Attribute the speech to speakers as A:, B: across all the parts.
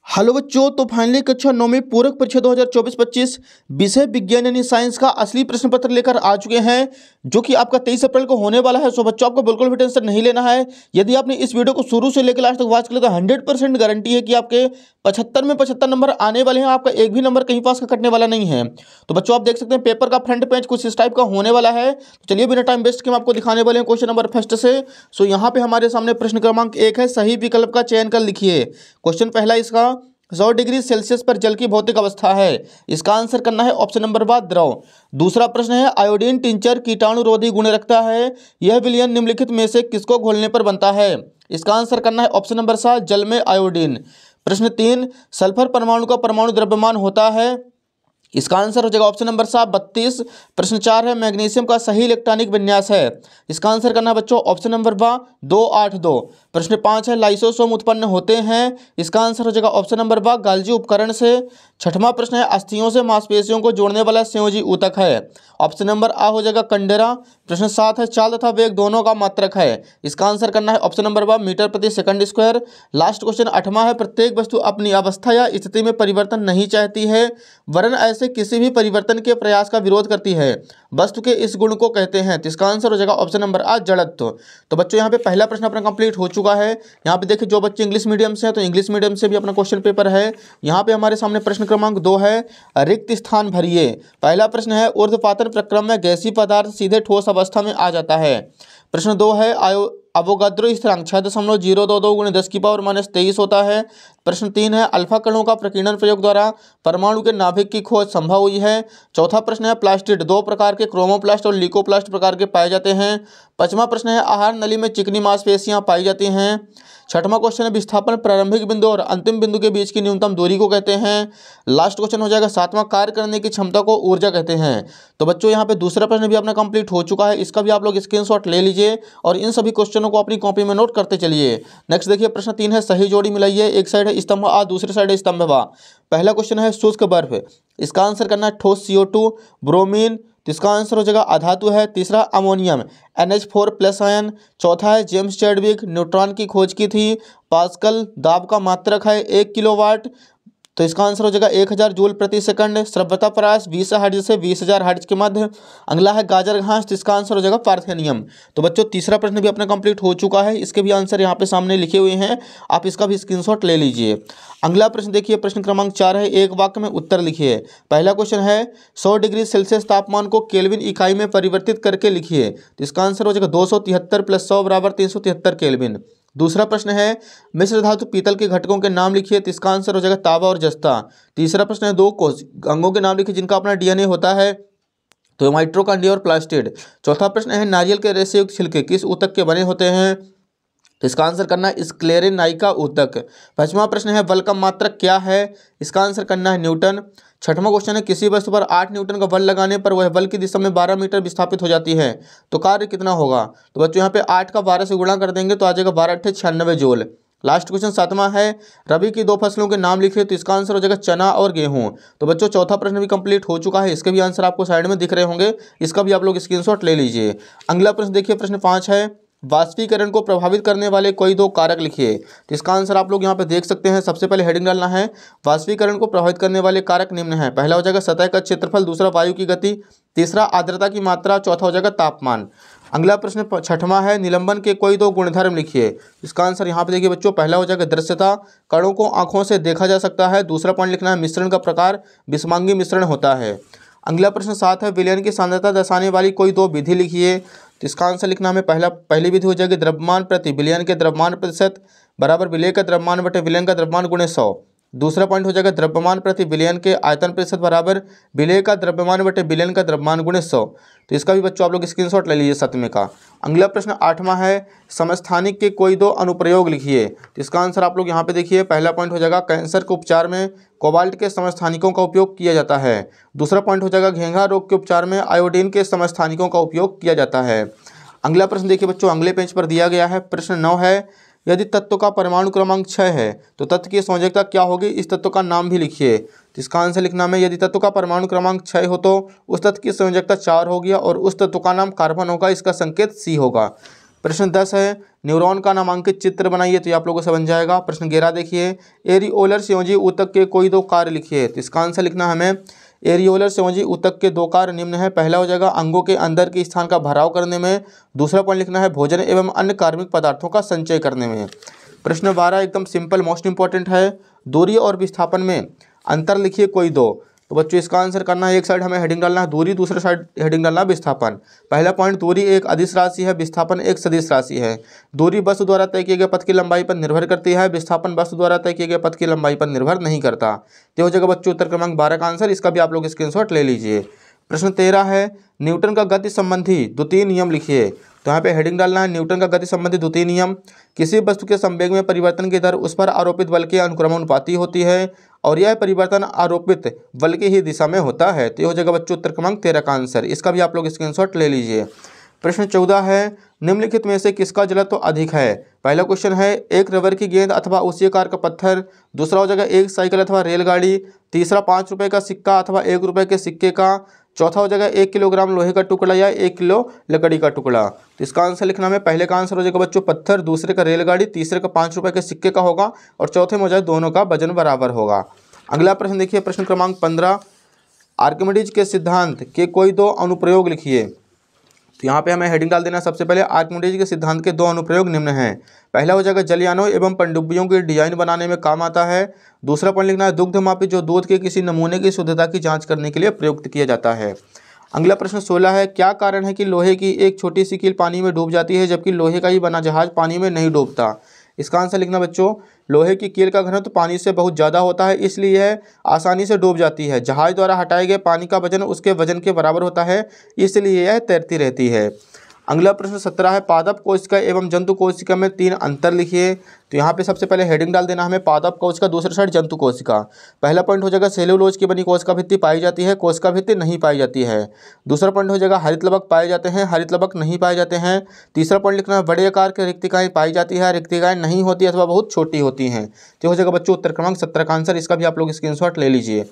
A: Hello बच्चों, तो finally कक्षा 9 में पूरक परीक्षा 2024-25 विषय विज्ञान यानी साइंस का असली प्रश्न पत्र लेकर आ चुके हैं, जो कि आपका 23 अप्रैल को होने वाला है। सो बच्चों, आपको बिल्कुल भी टेंशन नहीं लेना है। यदि आपने इस वीडियो को शुरू से लेकर लास्ट तक वॉच किया तो 100% गारंटी है कि आपके 75 में 75 नंबर आने वाले हैं। आपका एक भी नंबर कहीं पास का कटने वाला नहीं है। तो बच्चों, आप देख सकते हैं पेपर का फ्रंट पेज कुछ इस टाइप का होने वाला है। तो चलिए बिना टाइम वेस्ट के हम आपको दिखाने वाले हैं क्वेश्चन नंबर फर्स्ट से। सो यहाँ पे हमारे सामने प्रश्न क्रमांक 1 है, सही विकल्प का चयन कर लिखिए। क्वेश्चन पहला इसका 100 डिग्री सेल्सियस पर जल की भौतिक अवस्था है। इसका आंसर करना है ऑप्शन नंबर बा द्रव। दूसरा प्रश्न है, आयोडीन टिंचर कीटाणुरोधी गुण रखता है। यह विलयन निम्नलिखित में से किसको घोलने पर बनता है? इसका आंसर करना है ऑप्शन नंबर सा जल में आयोडीन। प्रश्न 3, सल्फर परमाणु का परमाणु द्रव्यमान होता है। इसका आंसर हो जाएगा ऑप्शन नंबर सा 32। प्रश्न 4 है, मैग्नीशियम का सही इलेक्ट्रॉनिक विन्यास है। इसका आंसर करना है बच्चों ऑप्शन नंबर बा 282। प्रश्न 5 है, लाइसोसोम उत्पन्न होते हैं। इसका आंसर हो जाएगा ऑप्शन नंबर बा गाल्जी उपकरण से। छठवां प्रश्न है, अस्थियों से मांसपेशियों को जोड़ने वाला संयोजी ऊतक है। ऑप्शन नंबर आ हो जाएगा कंडेरा। प्रश्न 7 है, चाल तथा वेग दोनों का मात्रक है। इसका आंसर करना है ऑप्शन नंबर बा मीटर प्रति सेकंड स्क्वायर। लास्ट क्वेश्चन 8वां है, प्रत्येक वस्तु अपनी अवस्था या स्थिति में परिवर्तन नहीं चाहती है, वरन ऐसे किसी भी परिवर्तन के प्रयास का विरोध करती है। वस्तु के इस गुण को कहते हैं। तो इसका आंसर हो जाएगा ऑप्शन नंबर आ जड़त्व। तो बच्चों, यहाँ पे पहला प्रश्न अपना कंप्लीट हो चुका है। यहाँ पे देखिए, जो बच्चे इंग्लिश मीडियम से हैं तो इंग्लिश मीडियम से भी अपना क्वेश्चन पेपर है। यहाँ पे हमारे सामने प्रश्न क्रमांक 2 है, रिक्त स्थान भरिए। पहला प्रश्न है, ऊर्ध्वपातन प्रक्रम में गैसीय पदार्थ सीधे ठोस अवस्था में आ जाता है। प्रश्न 2 है, अवोगाद्रो स्थिरांक 6.022 × 10⁻23 होता है। प्रश्न 3 है, अल्फा कणों का प्रकीर्णन प्रयोग द्वारा परमाणु के नाभिक की खोज संभव हुई है। चौथा प्रश्न है, प्लास्टिड 2 प्रकार के क्रोमोप्लास्ट और ल्यूकोप्लास्ट प्रकार के पाए जाते हैं। पांचवा प्रश्न है, आहार नली में चिकनी मांसपेशियां पाई जाती हैं। छठवां क्वेश्चन है, विस्थापन प्रारंभिक बिंदु और अंतिम बिंदु के बीच की न्यूनतम दूरी को कहते हैं। लास्ट क्वेश्चन हो जाएगा सातवां, कार्य करने की क्षमता को ऊर्जा कहते हैं। तो बच्चों, यहाँ पे दूसरा प्रश्न भी अपना कंप्लीट हो चुका है। इसका भी आप लोग स्क्रीनशॉट ले लीजिए और इन सभी क्वेश्चनों को अपनी कॉपी में नोट करते चलिए। नेक्स्ट देखिए, प्रश्न 3 है, सही जोड़ी मिलाइए। एक साइड है स्तंभ आ, दूसरी साइड है स्तंभ बा। पहला क्वेश्चन है, शुष्क बर्फ। इसका आंसर करना है ठोस CO2। ब्रोमीन, तो इसका आंसर हो जाएगा अधातु है। तीसरा अमोनियम NH4+ आयन। चौथा है, जेम्स चैडविक न्यूट्रॉन की खोज की थी। पास्कल दाब का मात्रक है 1 किलोवाट। तो इसका आंसर हो जाएगा 1000 जूल प्रति सेकंड। श्रव्यता प्रयास 20 हर्ट्ज से 20,000 हर्ट्ज के मध्य। अगला है गाजर घास, तो इसका आंसर हो जाएगा पार्थेनियम। तो बच्चों, तीसरा प्रश्न भी अपना कंप्लीट हो चुका है। इसके भी आंसर यहाँ पे सामने लिखे हुए हैं, आप इसका भी स्क्रीनशॉट ले लीजिए। अगला प्रश्न देखिए, प्रश्न क्रमांक 4 है, एक वाक्य में उत्तर लिखिए। पहला क्वेश्चन है, 100 डिग्री सेल्सियस तापमान को केल्विन इकाई में परिवर्तित करके लिखिए। तो इसका आंसर हो जाएगा 273 + 100 = 373 केल्विन। दूसरा प्रश्न है, मिश्र धातु पीतल के घटकों के नाम लिखिए। तो इसका आंसर हो जाएगा तांबा और जस्ता। तीसरा प्रश्न है, 2 कोष अंगों के नाम लिखिए जिनका अपना DNA होता है। तो माइटोकॉन्ड्रिया और प्लास्टिड। चौथा प्रश्न है, नारियल के रेशे युक्त छिलके किस ऊतक के बने होते हैं? तो इसका आंसर करना है स्क्लेरेनाइका ऊतक। पांचवा प्रश्न है, बल का मात्रक क्या है? इसका आंसर करना है न्यूटन। छठवां क्वेश्चन है, किसी वस्तु पर 8 न्यूटन का बल लगाने पर वह बल की दिशा में 12 मीटर विस्थापित हो जाती है, तो कार्य कितना होगा? तो बच्चों, यहाँ पे 8 का 12 से गुणा कर देंगे तो आ जाएगा 12×8 = 96 जूल। लास्ट क्वेश्चन 7वां है, रबी की 2 फसलों के नाम लिखिए। तो इसका आंसर हो जाएगा चना और गेहूं। तो बच्चों, चौथा प्रश्न भी कंप्लीट हो चुका है। इसके भी आंसर आपको साइड में दिख रहे होंगे, इसका भी आप लोग स्क्रीनशॉट ले लीजिए। अगला प्रश्न देखिए, प्रश्न 5 है, वाष्पीकरण को प्रभावित करने वाले कोई 2 कारक लिखिए। तो इसका आंसर आप लोग यहाँ पे देख सकते हैं। सबसे पहले हेडिंग डालना है, वाष्पीकरण को प्रभावित करने वाले कारक निम्न हैं। पहला हो जाएगा सतह का क्षेत्रफल, दूसरा वायु की गति, तीसरा आर्द्रता की मात्रा, चौथा हो जाएगा तापमान। अगला प्रश्न 6वां है, निलंबन के कोई 2 गुणधर्म लिखिए। इसका आंसर यहाँ पे देखिए बच्चों, पहला हो जाएगा दृश्यता, कणों को आंखों से देखा जा सकता है। दूसरा पॉइंट लिखना है, मिश्रण का प्रकार विषमांगी मिश्रण होता है। अगला प्रश्न 7 है, विलयन की सांद्रता दर्शाने वाली कोई 2 विधि लिखिए। तो इसका आंसर लिखना हमें पहली विधि हो जाएगी, द्रव्यमान प्रति विलयन के द्रव्यमान प्रतिशत बराबर विलय का द्रव्यमान बटे विलयन का द्रव्यमान × 100। दूसरा पॉइंट हो जाएगा, द्रव्यमान प्रति विलयन के आयतन प्रतिशत बराबर विलय का द्रव्यमान बटे विलयन का द्रव्यमान × 100। तो इसका भी बच्चों आप लोग स्क्रीनशॉट ले लीजिए 7वें का। अगला प्रश्न 8वां है, समस्थानिक के कोई 2 अनुप्रयोग लिखिए। तो इसका आंसर आप लोग यहाँ पे देखिए, पहला पॉइंट हो जाएगा, कैंसर के उपचार में कोबाल्ट के समस्थानिकों का उपयोग किया जाता है। दूसरा पॉइंट हो जाएगा, घेंघा रोग के उपचार में आयोडीन के समस्थानिकों का उपयोग किया जाता है। अगला प्रश्न देखिए बच्चों, अगले पेज पर दिया गया है। प्रश्न 9 है, यदि तत्व का परमाणु क्रमांक 6 है तो तत्व की संयोजकता क्या होगी? इस तत्व का नाम भी लिखिए। तो इसका आंसर लिखना में, यदि तत्व का परमाणु क्रमांक 6 हो तो उस तत्व की संयोजकता 4 होगी और उस तत्व का नाम कार्बन होगा। इसका संकेत C होगा। प्रश्न 10 है न्यूरॉन का नामांकित चित्र बनाइए, तो ये आप लोगों को समझ जाएगा। प्रश्न 11 देखिए एरियोलर संयोजी ऊतक के कोई दो कार्य लिखिए, तो इसका आंसर लिखना हमें एरियोलर संयोजी ऊतक के दो कार्य निम्न है। पहला हो जाएगा अंगों के अंदर के स्थान का भराव करने में, दूसरा पॉइंट लिखना है भोजन एवं अन्य कार्बनिक पदार्थों का संचय करने में। प्रश्न 12 एकदम सिंपल मोस्ट इंपॉर्टेंट है, दूरी और विस्थापन में अंतर लिखिए कोई दो। तो बच्चों इसका आंसर करना है, एक साइड हमें हेडिंग डालना है दूरी, दूसरे साइड हेडिंग डालना है विस्थापन। पहला पॉइंट दूरी एक अदिश राशि है, विस्थापन एक सदिश राशि है। दूरी वस्तु द्वारा तय किए गए पथ की लंबाई पर निर्भर करती है, विस्थापन वस्तु द्वारा तय किए गए पथ की लंबाई पर निर्भर नहीं करता। तो हो जाएगा बच्चों उत्तर क्रमांक 12 का आंसर, इसका भी आप लोग स्क्रीनशॉट ले लीजिए। प्रश्न 13 है न्यूटन का गति संबंधी द्वितीय नियम लिखिए, तो यहाँ पे हेडिंग डालना है न्यूटन का गति संबंधी द्वितीय नियम। किसी वस्तु के संवेग में परिवर्तन की दर उस पर आरोपित बल के अनुक्रमानुपाती होती है और यह परिवर्तन आरोपित बल की ही दिशा में होता है। तो ये हो जाएगा बच्चों उत्तर क्रमांक 13 का आंसर, इसका भी आप लोग स्क्रीनशॉट ले लीजिए। प्रश्न 14 है निम्नलिखित में से किसका जलत्व अधिक है। पहला क्वेश्चन है एक रबर की गेंद अथवा उसी आकार का पत्थर, दूसरा हो जाएगा एक साइकिल अथवा रेलगाड़ी, तीसरा 5 रुपये का सिक्का अथवा 1 रुपये के सिक्के का, चौथा हो जाएगा 1 किलोग्राम लोहे का टुकड़ा या 1 किलो लकड़ी का टुकड़ा। तो इसका आंसर लिखना है, पहले का आंसर हो जाएगा बच्चों पत्थर, दूसरे का रेलगाड़ी, तीसरे का 5 रुपये के सिक्के का होगा और चौथे में हो जाए दोनों का वजन बराबर होगा। अगला प्रश्न देखिए प्रश्न क्रमांक 15 आर्किमिडीज के सिद्धांत के कोई दो अनुप्रयोग लिखिए। तो यहाँ पे हमें हेडिंग डाल देना, सबसे पहले आर्किमिडीज के सिद्धांत के दो अनुप्रयोग निम्न हैं। पहला हो जाएगा जलयानों एवं पनडुब्बियों की डिजाइन बनाने में काम आता है। दूसरा पॉइंट लिखना है दुग्धमापी जो दूध के किसी नमूने की शुद्धता की जांच करने के लिए प्रयुक्त किया जाता है। अगला प्रश्न 16 है क्या कारण है कि लोहे की एक छोटी सी कील पानी में डूब जाती है जबकि लोहे का ही बना जहाज पानी में नहीं डूबता। इसका आंसर लिखना बच्चों लोहे की कील का घनत्व पानी से बहुत ज़्यादा होता है, इसलिए यह आसानी से डूब जाती है। जहाज द्वारा हटाए गए पानी का वजन उसके वजन के बराबर होता है, इसलिए यह तैरती रहती है। अगला प्रश्न 17 है पादप कोशिका एवं जंतु कोशिका में 3 अंतर लिखिए। तो यहाँ पे सबसे पहले हेडिंग डाल देना हमें पादप कोशिका, दूसरे साइड जंतु कोशिका। पहला पॉइंट हो जाएगा सेलुलोज की बनी कोशिका भित्ति पाई जाती है, कोशिका भित्ति नहीं पाई जाती है। दूसरा पॉइंट हो जाएगा हरित लवक पाए जाते हैं, हरित लवक नहीं पाए जाते हैं। तीसरा पॉइंट लिखना है बड़े आकार की रिक्तिकाएँ पाई जाती है, रिक्तिकाएँ नहीं होती अथवा बहुत छोटी होती हैं। तो हो जाएगा बच्चों उत्तर क्रमांक 17 का आंसर, इसका भी आप लोग स्क्रीनशॉट ले लीजिए।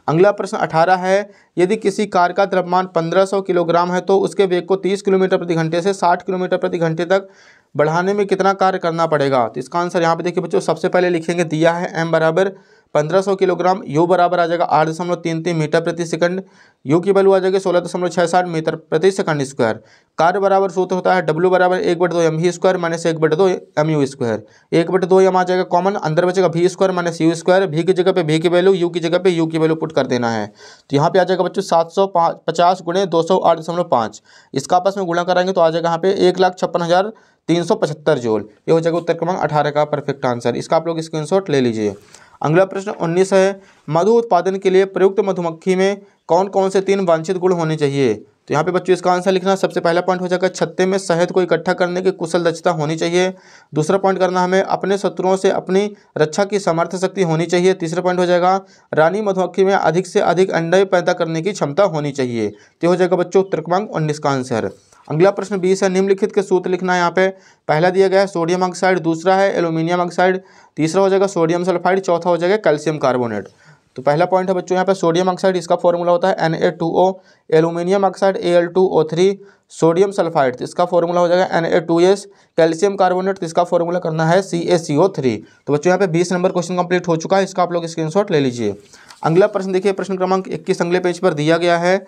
A: अगला प्रश्न 18 है यदि किसी कार का द्रव्यमान 1500 किलोग्राम है तो उसके वेग को 30 किलोमीटर प्रति घंटे से 60 किलोमीटर प्रति घंटे तक बढ़ाने में कितना कार्य करना पड़ेगा। तो इसका आंसर यहाँ पे देखिए बच्चों सबसे पहले लिखेंगे, दिया है m बराबर 1500 किलोग्राम, u बराबर आ जाएगा 8.33 मीटर प्रति सेकंड, u की वैल्यू आ जाएगी 16.67 मीटर प्रति सेकंड स्क्वायर। कार्य बराबर सूत्र होता है w बराबर 1/2 mv square minus 1/2 mu square. 1/2 m आ जाएगा कॉमन, अंदर बचेगा v square minus u square, v की जगह पे v की वैल्यू, u की जगह पे u की वैल्यू पुट कर देना है। तो यहाँ पे आ जाएगा बच्चों 750 गुणे 208.5, इसका आपस में गुणा कराएंगे तो आ जाएगा यहाँ पे 1,56,375 जूल। ये हो जाएगा उत्तर क्रमांक 18 का परफेक्ट आंसर, इसका आप लोग स्क्रीनशॉट ले लीजिए। अगला प्रश्न 19 है मधु उत्पादन के लिए प्रयुक्त मधुमक्खी में कौन कौन से 3 वांछित गुण होने चाहिए। तो यहाँ पे बच्चों इसका आंसर लिखना, सबसे पहला पॉइंट हो जाएगा छत्ते में शहद को इकट्ठा करने की कुशल दक्षता होनी चाहिए। दूसरा पॉइंट करना हमें अपने शत्रुओं से अपनी रक्षा की सामर्थ्य शक्ति होनी चाहिए। तीसरा पॉइंट हो जाएगा रानी मधुमक्खी में अधिक से अधिक अंडे पैदा करने की क्षमता होनी चाहिए। तो हो जाएगा बच्चों उत्तर क्रमांक 19 का आंसर। अगला प्रश्न 20 है निम्नलिखित के सूत्र लिखना है। यहाँ पे पहला दिया गया है सोडियम ऑक्साइड, दूसरा है एल्यूमिनियम ऑक्साइड, तीसरा हो जाएगा सोडियम सल्फाइड, चौथा हो जाएगा कैल्शियम कार्बोनेट। तो पहला पॉइंट है बच्चों यहाँ पे सोडियम ऑक्साइड, इसका फॉर्मूला होता है Na2O, aluminium oxide Al2O3, sodium sulphide इसका फॉर्मूला हो जाएगा Na2S, कैल्शियम कार्बोनेट इसका फॉर्मूला करना है CaCO3। तो बच्चों यहाँ पे 20 नंबर क्वेश्चन कंप्लीट हो चुका है, इसका आप लोग स्क्रीनशॉट ले लीजिए। अगला प्रश्न देखिए प्रश्न क्रमांक 21 अगले पेज पर दिया गया है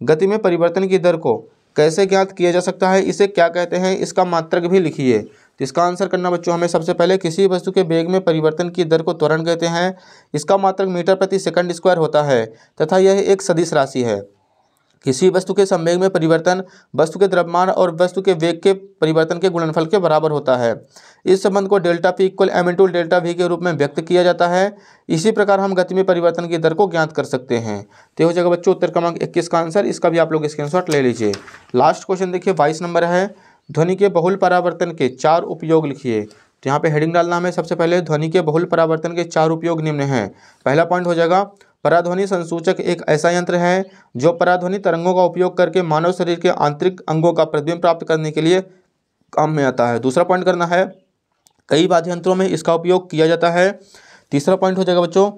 A: गति में परिवर्तन की दर को कैसे ज्ञात किया जा सकता है, इसे क्या कहते हैं, इसका मात्रक भी लिखिए। तो इसका आंसर करना बच्चों हमें सबसे पहले किसी वस्तु के वेग में परिवर्तन की दर को त्वरण कहते हैं। इसका मात्रक मीटर प्रति सेकंड स्क्वायर होता है तथा यह एक सदिश राशि है। किसी वस्तु के संवेग में परिवर्तन वस्तु के द्रव्यमान और वस्तु के वेग के परिवर्तन के गुणनफल के बराबर होता है। इस संबंध को delta P equal M into delta V के रूप में व्यक्त किया जाता है। इसी प्रकार हम गति में परिवर्तन की दर को ज्ञात कर सकते हैं। तो हो जाएगा बच्चों उत्तर क्रमांक 21 का आंसर, इसका भी आप लोग स्क्रीनशॉट ले लीजिए। लास्ट क्वेश्चन देखिए 22 नंबर है ध्वनि के बहुल परावर्तन के 4 उपयोग लिखिए। तो यहाँ पे हेडिंग डालना हमें सबसे पहले ध्वनि के बहुल परावर्तन के 4 उपयोग निम्न हैं। पहला पॉइंट हो जाएगा पराध्वनि संसूचक एक ऐसा यंत्र है जो पराध्वनि तरंगों का उपयोग करके मानव शरीर के आंतरिक अंगों का प्रतिबिंब प्राप्त करने के लिए काम में आता है। दूसरा पॉइंट करना है कई वाद्य यंत्रों में इसका उपयोग किया जाता है। तीसरा पॉइंट हो जाएगा बच्चों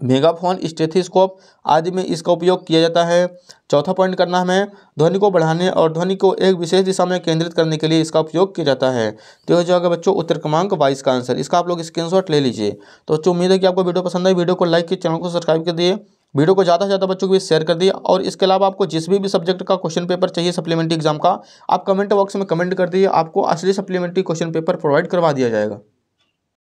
A: मेगाफोन, स्टेथोस्कोप आदि में इसका उपयोग किया जाता है। चौथा पॉइंट करना हमें, ध्वनि को बढ़ाने और ध्वनि को एक विशेष दिशा में केंद्रित करने के लिए इसका उपयोग किया जाता है। तो हो जाएगा बच्चों उत्तर क्रमांक 22 का आंसर। इसका आप लोग स्क्रीनशॉट ले लीजिए। तो बच्चों उम्मीद है कि आपको वीडियो पसंद आई। वीडियो को लाइक कीजिए, चैनल को सब्सक्राइब कर दिए, वीडियो को ज़्यादा से ज़्यादा बच्चों के बीच शेयर कर दिए। और इसके अलावा आपको जिस भी सब्जेक्ट का क्वेश्चन पेपर चाहिए सप्लीमेंट्री एग्जाम का, आप कमेंट बॉक्स में कमेंट कर दिए, आपको असली सप्लीमेंट्री क्वेश्चन पेपर प्रोवाइड करवा दिया जाएगा।